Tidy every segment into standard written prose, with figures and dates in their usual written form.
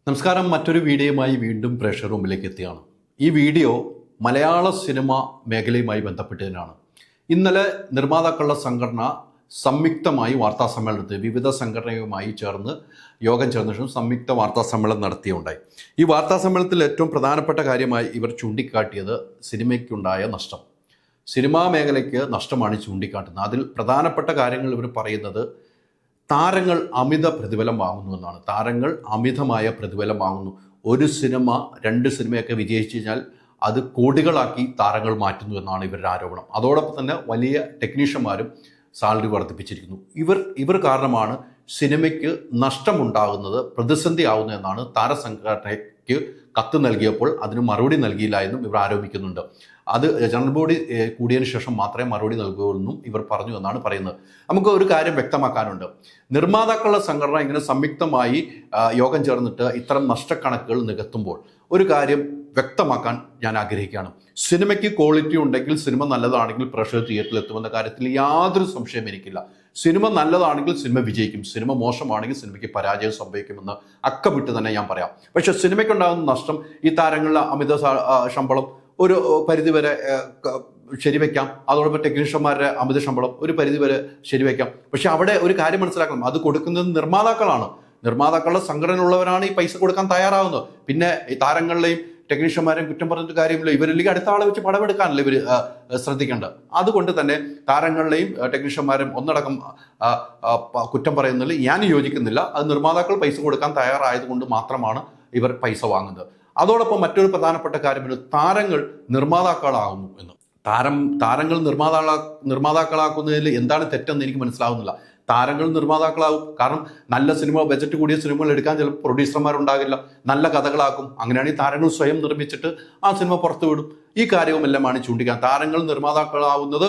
നമസ്കാരം. മറ്റൊരു വീഡിയോയുമായി വീണ്ടും പ്രേക്ഷകർ മുമ്പിലേക്ക് എത്തിയാണ്. ഈ വീഡിയോ മലയാള സിനിമ മേഖലയുമായി ബന്ധപ്പെട്ടതിനാണ്. ഇന്നലെ നിർമ്മാതാക്കളുടെ സംഘടന സംയുക്തമായി വാർത്താസമ്മേളനം നടത്തി. വിവിധ സംഘടനയുമായി ചേർന്ന് യോഗം ചേർന്ന ശേഷം സംയുക്ത വാർത്താസമ്മേളനം നടത്തിയുണ്ടായി. ഈ വാർത്താസമ്മേളനത്തിൽ ഏറ്റവും പ്രധാനപ്പെട്ട കാര്യമായി ഇവർ ചൂണ്ടിക്കാട്ടിയത് സിനിമയ്ക്കുണ്ടായ നഷ്ടം. സിനിമാ മേഖലയ്ക്ക് നഷ്ടമാണ് ചൂണ്ടിക്കാട്ടുന്നത്. അതിൽ പ്രധാനപ്പെട്ട കാര്യങ്ങൾ ഇവർ പറയുന്നത് താരങ്ങൾ അമിത പ്രതിഫലം വാങ്ങുന്നു എന്നാണ്. താരങ്ങൾ അമിതമായ പ്രതിഫലം വാങ്ങുന്നു. ഒരു സിനിമ രണ്ട് സിനിമയൊക്കെ വിജയിച്ചു കഴിഞ്ഞാൽ അത് കോടികളാക്കി താരങ്ങൾ മാറ്റുന്നു എന്നാണ് ഇവരുടെ ആരോപണം. അതോടൊപ്പം തന്നെ വലിയ ടെക്നീഷ്യന്മാരും സാലറി വർദ്ധിപ്പിച്ചിരിക്കുന്നു. ഇവർ കാരണമാണ് സിനിമയ്ക്ക് നഷ്ടമുണ്ടാകുന്നത്, പ്രതിസന്ധി ആവുന്നു എന്നാണ് താരസംഘടനയ്ക്ക് കത്ത് നൽകിയപ്പോൾ അതിന് മറുപടി നൽകിയില്ല എന്നും ഇവർ ആരോപിക്കുന്നുണ്ട്. അത് ജനറൽ ബോഡി കൂടിയതിനു ശേഷം മാത്രമേ മറുപടി നൽകൂ എന്നും ഇവർ പറഞ്ഞു എന്നാണ് പറയുന്നത്. നമുക്ക് ഒരു കാര്യം വ്യക്തമാക്കാനുണ്ട്. നിർമ്മാതാക്കളുടെ സംഘടന ഇങ്ങനെ സംയുക്തമായി യോഗം ചേർന്നിട്ട് ഇത്തരം നഷ്ടക്കണക്കുകൾ നികത്തുമ്പോൾ ഒരു കാര്യം വ്യക്തമാക്കാൻ ഞാൻ ആഗ്രഹിക്കുകയാണ്. സിനിമയ്ക്ക് ക്വാളിറ്റി ഉണ്ടെങ്കിൽ, സിനിമ നല്ലതാണെങ്കിൽ പ്രേക്ഷകർ തിയേറ്ററിൽ എത്തുമെന്ന കാര്യത്തിൽ യാതൊരു സംശയം എനിക്കില്ല. സിനിമ നല്ലതാണെങ്കിൽ സിനിമ വിജയിക്കും, സിനിമ മോശമാണെങ്കിൽ സിനിമയ്ക്ക് പരാജയം സംഭവിക്കുമെന്ന് അക്കമിട്ട് തന്നെ ഞാൻ പറയാം. പക്ഷെ സിനിമയ്ക്കുണ്ടാകുന്ന നഷ്ടം, ഈ താരങ്ങളുടെ അമിത ശമ്പളം ഒരു പരിധിവരെ ശരിവെക്കാം, അതോടൊപ്പം ടെക്നീഷ്യന്മാരുടെ അമിത ശമ്പളം ഒരു പരിധിവരെ ശരിവെക്കാം. പക്ഷെ അവിടെ ഒരു കാര്യം മനസ്സിലാക്കണം, അത് കൊടുക്കുന്നത് നിർമ്മാതാക്കളാണ്. നിർമ്മാതാക്കളുടെ സംഘടനയുള്ളവരാണ് ഈ പൈസ കൊടുക്കാൻ തയ്യാറാവുന്നത്. പിന്നെ ഈ താരങ്ങളുടെയും ടെക്നീഷ്യന്മാരെയും കുറ്റം പറഞ്ഞിട്ട് കാര്യമില്ല. ഇവരിലേക്ക് അടുത്ത ആളെ വെച്ച് പടമെടുക്കാനല്ല ഇവർ ശ്രദ്ധിക്കേണ്ടത്. അതുകൊണ്ട് തന്നെ താരങ്ങളുടെയും ടെക്നീഷ്യന്മാരും ഒന്നടക്കം കുറ്റം പറയുന്നതിൽ ഞാൻ യോജിക്കുന്നില്ല. അത് നിർമ്മാതാക്കൾ പൈസ കൊടുക്കാൻ തയ്യാറായതുകൊണ്ട് മാത്രമാണ് ഇവർ പൈസ വാങ്ങുന്നത്. അതോടൊപ്പം മറ്റൊരു പ്രധാനപ്പെട്ട കാര്യം, താരങ്ങൾ നിർമ്മാതാക്കളാകുന്നു എന്ന്. താരങ്ങൾ നിർമ്മാതാക്കളാക്കുന്നതിൽ എന്താണ് തെറ്റെന്ന് എനിക്ക് മനസ്സിലാവുന്നില്ല. താരങ്ങൾ നിർമ്മാതാക്കളാകും. കാരണം നല്ല സിനിമ, ബജറ്റ് കൂടിയ സിനിമകൾ എടുക്കാൻ ചിലപ്പോൾ പ്രൊഡ്യൂസർമാരുണ്ടാകില്ല, നല്ല കഥകളാക്കും. അങ്ങനെയാണെങ്കിൽ താരങ്ങൾ സ്വയം നിർമ്മിച്ചിട്ട് ആ സിനിമ പുറത്തുവിടും. ഈ കാര്യവുമെല്ലാമാണ് ചൂണ്ടിക്കാൻ. താരങ്ങൾ നിർമ്മാതാക്കളാവുന്നത്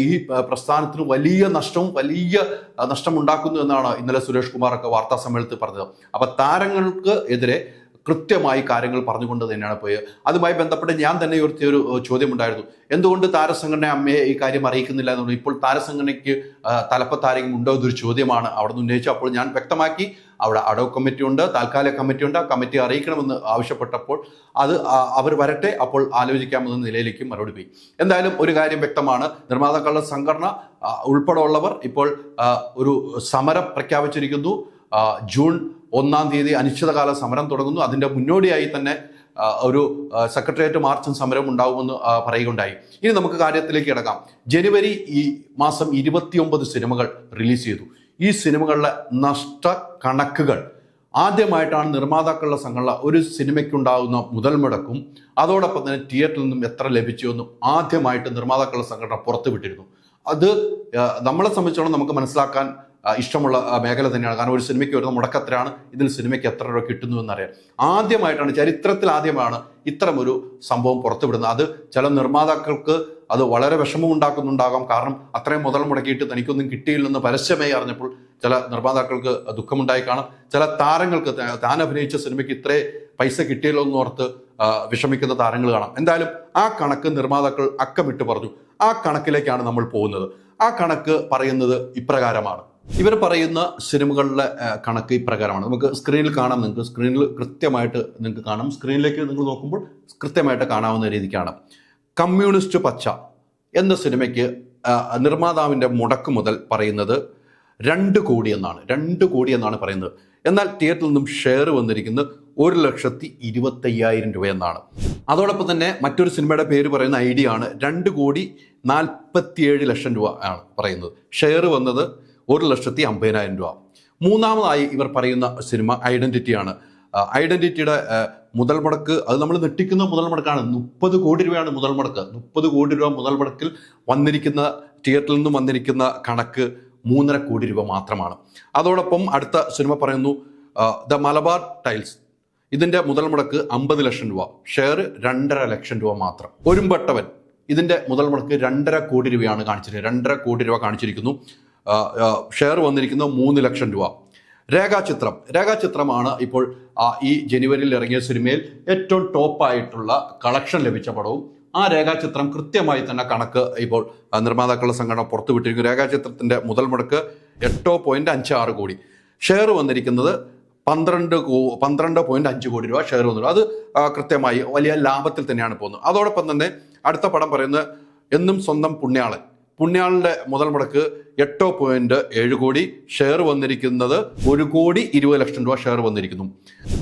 ഈ പ്രസ്ഥാനത്തിന് വലിയ നഷ്ടം ഉണ്ടാക്കുന്നു എന്നാണ് ഇന്നലെ സുരേഷ് കുമാറൊക്കെ വാർത്താ സമ്മേളനത്തിൽ പറഞ്ഞത്. അപ്പൊ താരങ്ങൾക്ക് എതിരെ കൃത്യമായി കാര്യങ്ങൾ പറഞ്ഞുകൊണ്ട് തന്നെയാണ് പോയത്. അതുമായി ബന്ധപ്പെട്ട് ഞാൻ തന്നെ ഉയർത്തിയൊരു ചോദ്യമുണ്ടായിരുന്നു. എന്തുകൊണ്ട് താരസംഘടന അമ്മയെ ഈ കാര്യം അറിയിക്കുന്നില്ല എന്നുള്ളത്. ഇപ്പോൾ താരസംഘടനയ്ക്ക് തലപ്പത്താരെങ്കിലും ഉണ്ടോ എന്നൊരു ചോദ്യമാണ് അവിടെ നിന്ന് ഉന്നയിച്ചത്. അപ്പോൾ ഞാൻ വ്യക്തമാക്കി, അവിടെ അഡോക് കമ്മിറ്റി ഉണ്ട്, താൽക്കാലിക കമ്മിറ്റി ഉണ്ട്. ആ കമ്മിറ്റി അറിയിക്കണമെന്ന് ആവശ്യപ്പെട്ടപ്പോൾ അത് അവർ വരട്ടെ, അപ്പോൾ ആലോചിക്കാമെന്ന നിലയിലേക്ക് മറുപടി പോയി. എന്തായാലും ഒരു കാര്യം വ്യക്തമാണ്, നിർമ്മാതാക്കളുടെ സംഘടന ഉൾപ്പെടെയുള്ളവർ ഇപ്പോൾ ഒരു സമരം പ്രഖ്യാപിച്ചിരിക്കുന്നു. ജൂൺ 1-ാം തീയതി അനിശ്ചിതകാല സമരം തുടങ്ങുന്നു. അതിൻ്റെ മുന്നോടിയായി തന്നെ ഒരു സെക്രട്ടേറിയറ്റ് മാർച്ചും സമരവും ഉണ്ടാകുമെന്ന് പറയുകയുണ്ടായി. ഇനി നമുക്ക് കാര്യത്തിലേക്ക് കിടക്കാം. ജനുവരി ഈ മാസം 29 സിനിമകൾ റിലീസ് ചെയ്തു. ഈ സിനിമകളിലെ നഷ്ട കണക്കുകൾ ആദ്യമായിട്ടാണ് നിർമ്മാതാക്കളുടെ സംഘടന ഒരു സിനിമയ്ക്കുണ്ടാകുന്ന മുതൽ മുടക്കും അതോടൊപ്പം തന്നെ തിയേറ്ററിൽ നിന്നും എത്ര ലഭിച്ചു എന്നും ആദ്യമായിട്ട് നിർമ്മാതാക്കളുടെ സംഘടന പുറത്തുവിട്ടിരുന്നു. അത് നമ്മളെ സംബന്ധിച്ചോളം നമുക്ക് മനസ്സിലാക്കാൻ ഇഷ്ടമുള്ള മേഖല തന്നെയാണ്. കാരണം ഒരു സിനിമയ്ക്ക് വരുന്ന മുടക്കത്രയാണ്, ഇതിൽ സിനിമയ്ക്ക് എത്ര രൂപ കിട്ടുന്നു എന്നറിയാൻ ആദ്യമായിട്ടാണ്, ചരിത്രത്തിൽ ആദ്യമാണ് ഇത്തരം ഒരു സംഭവം പുറത്തുവിടുന്നത്. അത് ചില നിർമ്മാതാക്കൾക്ക് അത് വളരെ വിഷമം ഉണ്ടാക്കുന്നുണ്ടാകാം. കാരണം അത്രയും മുതൽ മുടക്കിയിട്ട് തനിക്കൊന്നും കിട്ടിയില്ലെന്ന് പരസ്യമായി അറിഞ്ഞപ്പോൾ ചില നിർമ്മാതാക്കൾക്ക് ദുഃഖമുണ്ടായി കാണും. ചില താരങ്ങൾക്ക് താൻ അഭിനയിച്ച സിനിമയ്ക്ക് ഇത്രേ പൈസ കിട്ടിയല്ലോ എന്നോർത്ത് വിഷമിക്കുന്ന താരങ്ങൾ കാണാം. എന്തായാലും ആ കണക്ക് നിർമ്മാതാക്കൾ അക്കമിട്ട് പറഞ്ഞു. ആ കണക്കിലേക്കാണ് നമ്മൾ പോകുന്നത്. ആ കണക്ക് പറയുന്നത് ഇപ്രകാരമാണ്. ഇവർ പറയുന്ന സിനിമകളിലെ കണക്ക് ഇപ്രകാരമാണ്. നമുക്ക് സ്ക്രീനിൽ കാണാം. നിങ്ങൾക്ക് സ്ക്രീനിൽ കൃത്യമായിട്ട് നിങ്ങൾക്ക് കാണാം. സ്ക്രീനിലേക്ക് നിങ്ങൾ നോക്കുമ്പോൾ കൃത്യമായിട്ട് കാണാവുന്ന രീതിക്കാണ്. കമ്മ്യൂണിസ്റ്റ് പച്ച എന്ന സിനിമയ്ക്ക് നിർമ്മാതാവിൻ്റെ മുടക്ക് മുതൽ പറയുന്നത് 2 കോടി എന്നാണ്. 2 കോടി എന്നാണ് പറയുന്നത്. എന്നാൽ തിയേറ്ററിൽ നിന്നും ഷെയർ വന്നിരിക്കുന്നത് 1,25,000 രൂപ എന്നാണ്. അതോടൊപ്പം തന്നെ മറ്റൊരു സിനിമയുടെ പേര് പറയുന്ന ഐഡിയ ആണ്. 2,47,00,000 രൂപ ആണ് പറയുന്നത്. ഷെയർ വന്നത് 1,50,000 രൂപ. മൂന്നാമതായി ഇവർ പറയുന്ന സിനിമ ഐഡന്റിറ്റിയാണ്. ഐഡന്റിറ്റിയുടെ മുതൽ മുടക്ക്, അത് നമ്മൾ നെട്ടിക്കുന്ന മുതൽ മുടക്കാണ്. 30 കോടി രൂപയാണ് മുതൽ മുടക്ക്. 30 കോടി രൂപ മുതൽ മുടക്കിൽ വന്നിരിക്കുന്ന, തിയേറ്ററിൽ നിന്നും വന്നിരിക്കുന്ന കണക്ക് 3.5 കോടി രൂപ മാത്രമാണ്. അതോടൊപ്പം അടുത്ത സിനിമ പറയുന്നു ദ മലബാർ ടൈൽസ്. ഇതിൻ്റെ മുതൽ മുടക്ക് 50,00,000 രൂപ, ഷെയർ 2,50,000 രൂപ മാത്രം. ഒരുമ്പട്ടവൻ, ഇതിൻ്റെ മുതൽ മുടക്ക് 2.5 കോടി രൂപയാണ് കാണിച്ചിരിക്കുന്നത്. 2.5 കോടി രൂപ കാണിച്ചിരിക്കുന്നു. ഷെയർ വന്നിരിക്കുന്നത് 3,00,000 രൂപ. രേഖാചിത്രമാണ് ഇപ്പോൾ ഈ ജനുവരിയിൽ ഇറങ്ങിയ സിനിമയിൽ ഏറ്റവും ടോപ്പായിട്ടുള്ള കളക്ഷൻ ലഭിച്ച പടവും. ആ രേഖാചിത്രം കൃത്യമായി തന്നെ കണക്ക് ഇപ്പോൾ നിർമ്മാതാക്കളുടെ സംഘടന പുറത്തുവിട്ടിരിക്കുന്നു. രേഖാചിത്രത്തിന്റെ മുതൽ മുടക്ക് 8.56 കോടി, ഷെയർ വന്നിരിക്കുന്നത് 12.5 കോടി രൂപ ഷെയർ വന്നു. അത് കൃത്യമായി വലിയ ലാഭത്തിൽ തന്നെയാണ് പോകുന്നത്. അതോടൊപ്പം തന്നെ അടുത്ത പടം പറയുന്നത് എന്നും സ്വന്തം പുണ്യാളന്റെ മുതൽ മുടക്ക് 8.7 കോടി, ഷെയർ വന്നിരിക്കുന്നത് 1,20,00,000 രൂപ ഷെയർ വന്നിരിക്കുന്നു.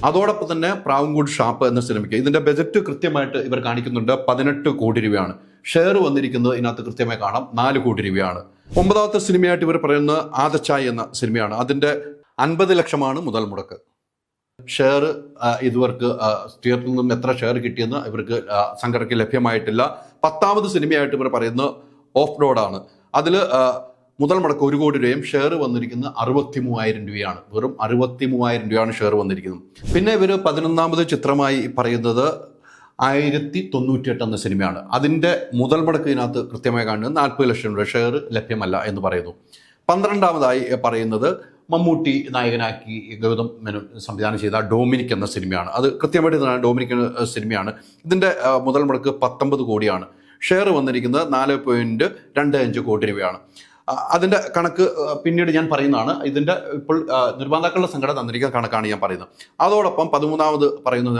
അതോടൊപ്പം തന്നെ പ്രാവുംകൂട് ഷാപ്പ് എന്ന സിനിമയ്ക്ക് ഇതിന്റെ ബജറ്റ് കൃത്യമായിട്ട് ഇവർ കാണിക്കുന്നുണ്ട് 18 കോടി രൂപയാണ്. ഷെയർ വന്നിരിക്കുന്നത് ഇതിനകത്ത് കൃത്യമായി കാണാം 4 കോടി രൂപയാണ്. 9ാമത്തെ സിനിമയായിട്ട് ഇവർ പറയുന്നത് ആദച്ചായ് എന്ന സിനിമയാണ്. അതിന്റെ 50 ലക്ഷമാണ് മുതൽ മുടക്ക്. ഷെയർ ഇതുവർക്ക് തിയേറ്ററിൽ നിന്നും എത്ര ഷെയർ കിട്ടിയെന്ന് ഇവർക്ക് സംഘടനയ്ക്ക് ലഭ്യമായിട്ടില്ല. 10ാമത് സിനിമയായിട്ട് ഇവർ പറയുന്നത് ഓഫ് റോഡാണ്. അതിൽ മുതൽ മുടക്ക് 1 കോടി രൂപയും ഷെയർ വന്നിരിക്കുന്നത് 63,000 രൂപയാണ്. വെറും 63,000 രൂപയാണ് ഷെയർ വന്നിരിക്കുന്നത്. പിന്നെ ഇവർ 11ാമത് ചിത്രമായി പറയുന്നത് 1098 എന്ന സിനിമയാണ്. അതിൻ്റെ മുതൽ മുടക്ക് ഇതിനകത്ത് കൃത്യമായി കാണുന്നത് 40 ലക്ഷം രൂപ. ഷെയർ ലഭ്യമല്ല എന്ന് പറയുന്നു. 12ാമതായി പറയുന്നത് മമ്മൂട്ടി നായകനാക്കി ഗൗതം മേനോൻ സംവിധാനം ചെയ്ത ഡൊമിനിക് എന്ന സിനിമയാണ്. അത് കൃത്യമായിട്ട് ഡൊമിനിക് സിനിമയാണ്. ഇതിൻ്റെ മുതൽ മുടക്ക് 19 കോടിയാണ്. ഷെയർ വന്നിരിക്കുന്നത് 4.25 കോടി രൂപയാണ്. അതിൻ്റെ കണക്ക് പിന്നീട് ഞാൻ പറയുന്നതാണ്. ഇതിൻ്റെ ഇപ്പോൾ നിർമ്മാതാക്കളുടെ സംഘടന തന്നിരിക്കുന്ന കണക്കാണ് ഞാൻ പറയുന്നത്. അതോടൊപ്പം 13ാമത് പറയുന്നത്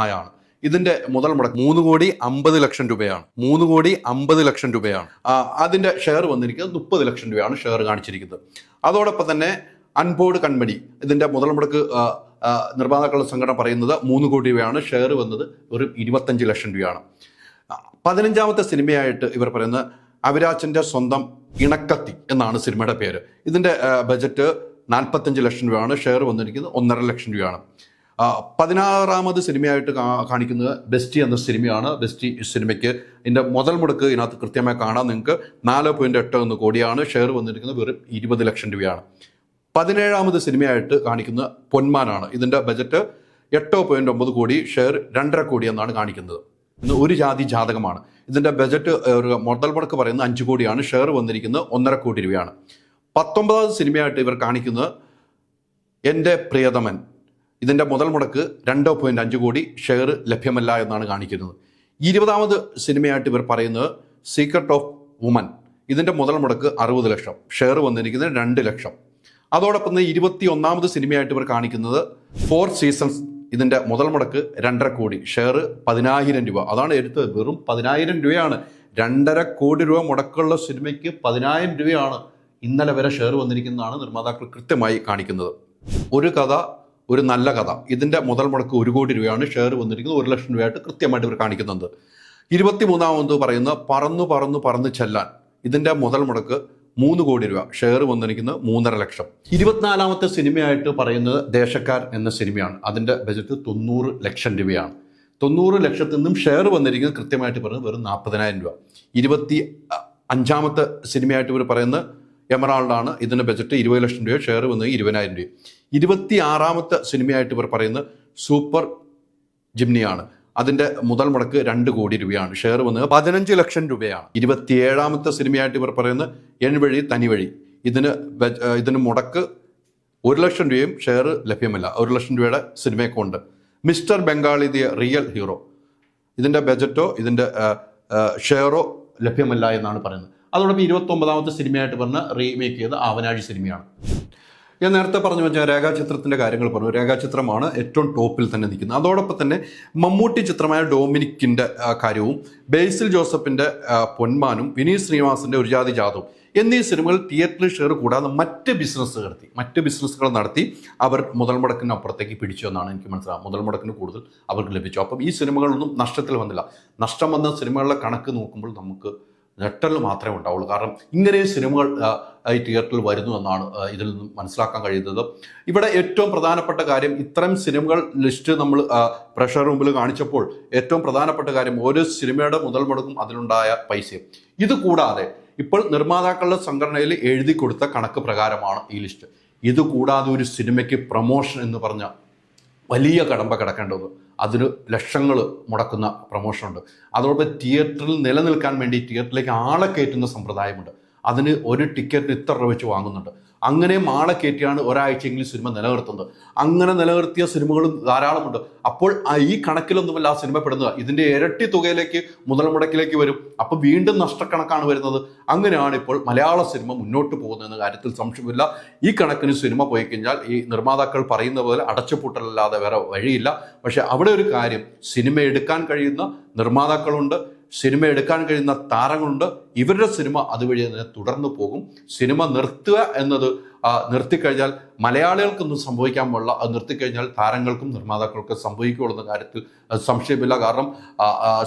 ആയാണ്. ഇതിന്റെ മുതൽ മുടക്ക് 3,50,00,000 രൂപയാണ്. 3,50,00,000 രൂപയാണ്. അതിന്റെ ഷെയർ വന്നിരിക്കുന്നത് 30 ലക്ഷം രൂപയാണ് ഷെയർ കാണിച്ചിരിക്കുന്നത്. അതോടൊപ്പം തന്നെ അൺബോർഡ് കൺമണി ഇതിന്റെ മുതൽ മുടക്ക് നിർമ്മാതാക്കളുടെ സംഘടന പറയുന്നത് 3 കോടി രൂപയാണ്. ഷെയർ വന്നത് ഒരു 25 ലക്ഷം രൂപയാണ്. 15ാമത്തെ സിനിമയായിട്ട് ഇവർ പറയുന്നത് അവിരാജന്റെ സ്വന്തം ഇണക്കത്തി എന്നാണ് സിനിമയുടെ പേര്. ഇതിന്റെ ബജറ്റ് 45 ലക്ഷം രൂപയാണ്. ഷെയർ വന്നിരിക്കുന്നത് 1.5 ലക്ഷം രൂപയാണ്. 16ാമത് സിനിമയായിട്ട് കാണിക്കുന്നത് ബെസ്റ്റി എന്ന സിനിമയാണ്. ബെസ്റ്റി സിനിമയ്ക്ക് ഇതിൻ്റെ മുതൽ മുടക്ക് ഇതിനകത്ത് കൃത്യമായി കാണാം നിങ്ങൾക്ക്. 4.81 കോടിയാണ്. ഷെയർ വന്നിരിക്കുന്നത് വെറും 20 ലക്ഷം രൂപയാണ്. 17ാമത് സിനിമയായിട്ട് കാണിക്കുന്നത് പൊന്മാനാണ്. ഇതിൻ്റെ ബജറ്റ് 8.9 കോടി, ഷെയർ 2.5 കോടി എന്നാണ് കാണിക്കുന്നത്. ഇന്ന് ഒരു ജാതി ജാതകമാണ്. ഇതിൻ്റെ ബജറ്റ് മുതൽ മുടക്ക് പറയുന്നത് 5 കോടിയാണ്. ഷെയർ വന്നിരിക്കുന്നത് 1.5 കോടി രൂപയാണ്. 19ാമത് സിനിമയായിട്ട് ഇവർ കാണിക്കുന്നത് എൻ്റെ പ്രിയതമൻ. ഇതിൻ്റെ മുതൽ മുടക്ക് 2.5 കോടി, ഷെയർ ലഭ്യമല്ല എന്നാണ് കാണിക്കുന്നത്. 20ാമത് സിനിമയായിട്ട് ഇവർ പറയുന്നത് സീക്രട്ട് ഓഫ് വുമൻ. ഇതിൻ്റെ മുതൽ മുടക്ക് 60 ലക്ഷം, ഷെയർ വന്നിരിക്കുന്നത് 2 ലക്ഷം. അതോടൊപ്പം 21ാമത് സിനിമയായിട്ട് ഇവർ കാണിക്കുന്നത് 4 സീസൺസ്. ഇതിൻ്റെ മുതൽ മുടക്ക് 2.5 കോടി, ഷെയർ 10,000 രൂപ. അതാണ് എടുത്തത്, വെറും 10,000 രൂപയാണ്. 2.5 കോടി രൂപ മുടക്കുള്ള സിനിമയ്ക്ക് 10,000 രൂപയാണ് ഇന്നലെ വരെ ഷെയർ വന്നിരിക്കുന്നതാണ് നിർമ്മാതാക്കൾ കൃത്യമായി കാണിക്കുന്നത്. ഒരു കഥ, ഒരു നല്ല കഥ. ഇതിൻ്റെ മുതൽ മുടക്ക് 1 കോടി രൂപയാണ്. ഷെയർ വന്നിരിക്കുന്നത് 1 ലക്ഷം രൂപയായിട്ട് കൃത്യമായിട്ട് ഇവർ കാണിക്കുന്നുണ്ട്. 23ാമത് പറയുന്ന പറന്ന് ചെല്ലാൻ. ഇതിൻ്റെ മുതൽ മുടക്ക് 3 കോടി രൂപ, ഷെയർ വന്നിരിക്കുന്നത് 3.5 ലക്ഷം. 24ാമത്തെ സിനിമയായിട്ട് പറയുന്നത് ദേശക്കാരൻ എന്ന സിനിമയാണ്. അതിൻ്റെ ബജറ്റ് 90 ലക്ഷം രൂപയാണ്. 90 ലക്ഷത്തിൽ നിന്നും ഷെയർ വന്നിരിക്കുന്നത് കൃത്യമായിട്ട് പറയുന്നത് വെറും 40,000 രൂപ. 25ാമത്തെ സിനിമയായിട്ട് ഇവർ പറയുന്നത് എമറാൾഡാണ്. ഇതിൻ്റെ ബജറ്റ് 20 ലക്ഷം രൂപ, ഷെയർ വന്നത് 20,000 രൂപ. 26ാമത്തെ സിനിമയായിട്ട് ഇവർ പറയുന്നത് സൂപ്പർ ജിംനിയാണ്. അതിൻ്റെ മുതൽ മുടക്ക് 2 കോടി രൂപയാണ്. ഷെയർ വന്നത് 15 ലക്ഷം രൂപയാണ്. 27ാമത്തെ സിനിമയായിട്ട് ഇവർ പറയുന്നത് എൻവഴി തനിവഴി. ഇതിന് മുടക്ക് 1 ലക്ഷം രൂപയും, ഷെയർ ലഭ്യമല്ല. 1 ലക്ഷം രൂപയുടെ സിനിമയൊക്കെ ഉണ്ട്. Mister Bengali the real hero. ഇതിൻ്റെ ബജറ്റോ ഇതിൻ്റെ ഷെയറോ ലഭ്യമല്ല എന്നാണ് പറയുന്നത്. അതോടൊപ്പം 29ാമത്തെ സിനിമയായിട്ട് പറഞ്ഞ റീമേക്ക് ചെയ്ത ആവനാഴി സിനിമയാണ്. ഞാൻ നേരത്തെ പറഞ്ഞു വെച്ചാൽ രേഖാചിത്രത്തിൻ്റെ കാര്യങ്ങൾ പറഞ്ഞു. രേഖാചിത്രമാണ് ഏറ്റവും ടോപ്പിൽ തന്നെ നിൽക്കുന്നത്. അതോടൊപ്പം തന്നെ മമ്മൂട്ടി ചിത്രമായ ഡൊമിനിക്കിൻ്റെ കാര്യവും, ബേസിൽ ജോസഫിൻ്റെ പൊന്മാനും, വിനീത് ശ്രീനിവാസൻ്റെ ഒരു ജാതി ജാതവും എന്നീ സിനിമകൾ തിയേറ്ററിൽ ഷെയർ കൂടാതെ മറ്റ് ബിസിനസ്സുകൾ നടത്തി അവർ മുതൽ മുടക്കിന് അപ്പുറത്തേക്ക് പിടിച്ചു എന്നാണ് എനിക്ക് മനസ്സിലാകും. മുതൽ മുടക്കിന് കൂടുതൽ അവർക്ക് ലഭിച്ചു. അപ്പം ഈ സിനിമകളൊന്നും നഷ്ടത്തിൽ വന്നില്ല. നഷ്ടം വന്ന സിനിമകളുടെ കണക്ക് നോക്കുമ്പോൾ നമുക്ക് ഞെട്ടൽ മാത്രമേ ഉണ്ടാവുള്ളൂ. കാരണം ഇങ്ങനെ സിനിമകൾ ഈ തിയേറ്ററിൽ വരുന്നു എന്നാണ് ഇതിൽ നിന്നും മനസ്സിലാക്കാൻ കഴിയുന്നത്. ഇവിടെ ഏറ്റവും പ്രധാനപ്പെട്ട കാര്യം, ഇത്തരം സിനിമകൾ ലിസ്റ്റ് നമ്മൾ പ്രഷർ മുമ്പിൽ കാണിച്ചപ്പോൾ ഏറ്റവും പ്രധാനപ്പെട്ട കാര്യം ഓരോ സിനിമയുടെ മുതൽ മുടക്കും അതിലുണ്ടായ പൈസയും. ഇത് കൂടാതെ ഇപ്പോൾ നിർമ്മാതാക്കളുടെ സംഘടനയിൽ എഴുതി കൊടുത്ത കണക്ക് പ്രകാരമാണ് ഈ ലിസ്റ്റ്. ഇത് കൂടാതെ ഒരു സിനിമയ്ക്ക് പ്രൊമോഷൻ എന്ന് പറഞ്ഞ വലിയ കടമ്പ കിടക്കേണ്ടത്, അതിന് ലക്ഷങ്ങൾ മുടക്കുന്ന പ്രൊമോഷനുണ്ട്. അതോടൊപ്പം തിയേറ്ററിൽ നിലനിൽക്കാൻ വേണ്ടി തിയേറ്ററിലേക്ക് ആളെ കയറ്റുന്ന സമ്പ്രദായമുണ്ട്. അതിന് ഒരു ടിക്കറ്റിന് ഇത്ര രൂപ വെച്ച് വാങ്ങുന്നുണ്ട്. അങ്ങനെ മാളെ കയറ്റിയാണ് ഒരാഴ്ചയെങ്കിലും സിനിമ നിലനിർത്തുന്നത്. അങ്ങനെ നിലനിർത്തിയ സിനിമകളും ധാരാളമുണ്ട്. അപ്പോൾ ഈ കണക്കിലൊന്നുമല്ല ആ സിനിമ പെടുന്നത്, ഇതിൻ്റെ ഇരട്ടി തുകയിലേക്ക് മുതൽ മുടക്കിലേക്ക് വരും. അപ്പോൾ വീണ്ടും നഷ്ടക്കണക്കാണ് വരുന്നത്. അങ്ങനെയാണ് ഇപ്പോൾ മലയാള സിനിമ മുന്നോട്ട് പോകുന്നതെന്ന കാര്യത്തിൽ സംശയമില്ല. ഈ കണക്കിന് സിനിമ പോയി കഴിഞ്ഞാൽ ഈ നിർമ്മാതാക്കൾ പറയുന്ന പോലെ അടച്ചുപൂട്ടലല്ലാതെ വേറെ വഴിയില്ല. പക്ഷെ അവിടെ ഒരു കാര്യം, സിനിമ എടുക്കാൻ കഴിയുന്ന നിർമ്മാതാക്കളുണ്ട്, സിനിമ എടുക്കാൻ കഴിയുന്ന താരങ്ങളുണ്ട്. ഇവരുടെ സിനിമ അതുവഴി തന്നെ തുടർന്നു പോകും. സിനിമ നിർത്തുക എന്നത് നിർത്തിക്കഴിഞ്ഞാൽ മലയാളികൾക്കൊന്നും സംഭവിക്കാൻ പാടില്ല. അത് നിർത്തിക്കഴിഞ്ഞാൽ താരങ്ങൾക്കും നിർമ്മാതാക്കൾക്കും സംഭവിക്കുള്ളൂ കാര്യത്തിൽ സംശയമില്ല. കാരണം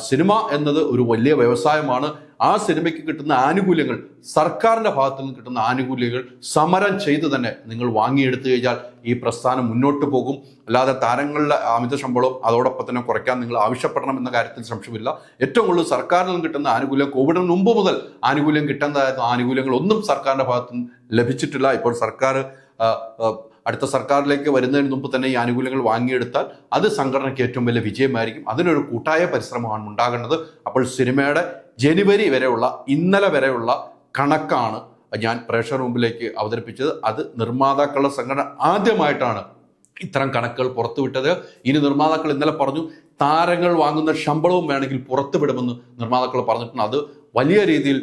സിനിമ എന്നത് ഒരു വലിയ വ്യവസായമാണ്. ആ സിനിമയ്ക്ക് കിട്ടുന്ന ആനുകൂല്യങ്ങൾ, സർക്കാരിൻ്റെ ഭാഗത്തു നിന്ന് കിട്ടുന്ന ആനുകൂല്യങ്ങൾ സമരം ചെയ്ത് തന്നെ നിങ്ങൾ വാങ്ങിയെടുത്തു കഴിഞ്ഞാൽ ഈ പ്രസ്ഥാനം മുന്നോട്ട് പോകും. അല്ലാതെ താരങ്ങളുടെ അമിത ശമ്പളവും അതോടൊപ്പം തന്നെ കുറയ്ക്കാൻ നിങ്ങൾ ആവശ്യപ്പെടണം എന്ന കാര്യത്തിൽ സംശയമില്ല. ഏറ്റവും കൂടുതൽ സർക്കാരിൽ നിന്ന് കിട്ടുന്ന ആനുകൂല്യം, കോവിഡിന് മുമ്പ് മുതൽ ആനുകൂല്യം കിട്ടേണ്ടതായിരുന്ന ആനുകൂല്യങ്ങളൊന്നും സർക്കാരിൻ്റെ ഭാഗത്തു നിന്ന് ലഭിച്ചിട്ടില്ല. ഇപ്പോൾ സർക്കാർ അടുത്ത സർക്കാരിലേക്ക് വരുന്നതിന് മുമ്പ് തന്നെ ഈ ആനുകൂല്യങ്ങൾ വാങ്ങിയെടുത്താൽ അത് സംഘടനയ്ക്ക് ഏറ്റവും വലിയ വിജയമായിരിക്കും. അതിനൊരു കൂട്ടായ പരിശ്രമമാണ് ഉണ്ടാകേണ്ടത്. അപ്പോൾ സിനിമയുടെ ജനുവരി വരെയുള്ള, ഇന്നലെ വരെയുള്ള കണക്കാണ് ഞാൻ പ്രേക്ഷകർ മുമ്പിലേക്ക് അവതരിപ്പിച്ചത്. അത് നിർമ്മാതാക്കളുടെ സംഘടന ആദ്യമായിട്ടാണ് ഇത്തരം കണക്കുകൾ പുറത്തുവിട്ടത്. ഇനി നിർമ്മാതാക്കൾ ഇന്നലെ പറഞ്ഞു താരങ്ങൾ വാങ്ങുന്ന ശമ്പളവും വേണമെങ്കിൽ പുറത്തുവിടുമെന്ന് നിർമ്മാതാക്കൾ പറഞ്ഞിട്ടുണ്ട്. അത് വലിയ രീതിയിൽ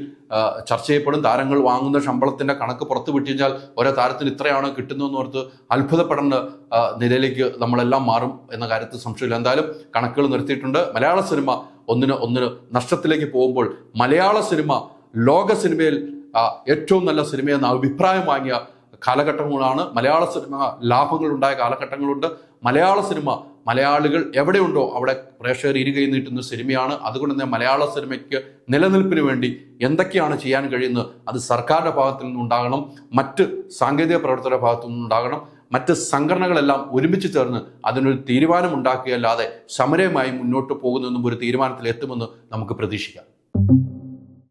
ചർച്ച ചെയ്യപ്പെടും. താരങ്ങൾ വാങ്ങുന്ന ശമ്പളത്തിൻ്റെ കണക്ക് പുറത്തു വിട്ടു കഴിഞ്ഞാൽ ഓരോ താരത്തിന് ഇത്രയാണ് കിട്ടുന്നതെന്ന് ഓർത്ത് അത്ഭുതപ്പെടേണ്ട നിലയിലേക്ക് നമ്മളെല്ലാം മാറും എന്ന കാര്യത്തിൽ സംശയമില്ല. എന്തായാലും കണക്കുകൾ നിർത്തിയിട്ടുണ്ട്. മലയാള സിനിമ ഒന്നിന് നഷ്ടത്തിലേക്ക് പോകുമ്പോൾ മലയാള സിനിമ ലോക സിനിമയിൽ ഏറ്റവും നല്ല സിനിമയെന്ന അഭിപ്രായം വാങ്ങിയ കാലഘട്ടങ്ങളാണ്. മലയാള സിനിമ ലാഭങ്ങളുണ്ടായ കാലഘട്ടങ്ങളുണ്ട്. മലയാള സിനിമ മലയാളികൾ എവിടെയുണ്ടോ അവിടെ പ്രേക്ഷകർ ഇരുകൈ നീട്ടുന്ന സിനിമയാണ്. അതുകൊണ്ട് തന്നെ മലയാള സിനിമയ്ക്ക് നിലനിൽപ്പിന് വേണ്ടി എന്തൊക്കെയാണ് ചെയ്യാൻ കഴിയുന്നത് അത് സർക്കാരിൻ്റെ ഭാഗത്തു നിന്നുണ്ടാകണം, മറ്റ് സാങ്കേതിക പ്രവർത്തകരുടെ ഭാഗത്തു നിന്നുണ്ടാകണം. മറ്റ് സംഘടനകളെല്ലാം ഒരുമിച്ച് ചേർന്ന് അതിനൊരു തീരുമാനമുണ്ടാക്കിയല്ലാതെ സമരമായി മുന്നോട്ട് പോകുന്നതെന്നും ഒരു തീരുമാനത്തിലെത്തുമെന്ന് നമുക്ക് പ്രതീക്ഷിക്കാം.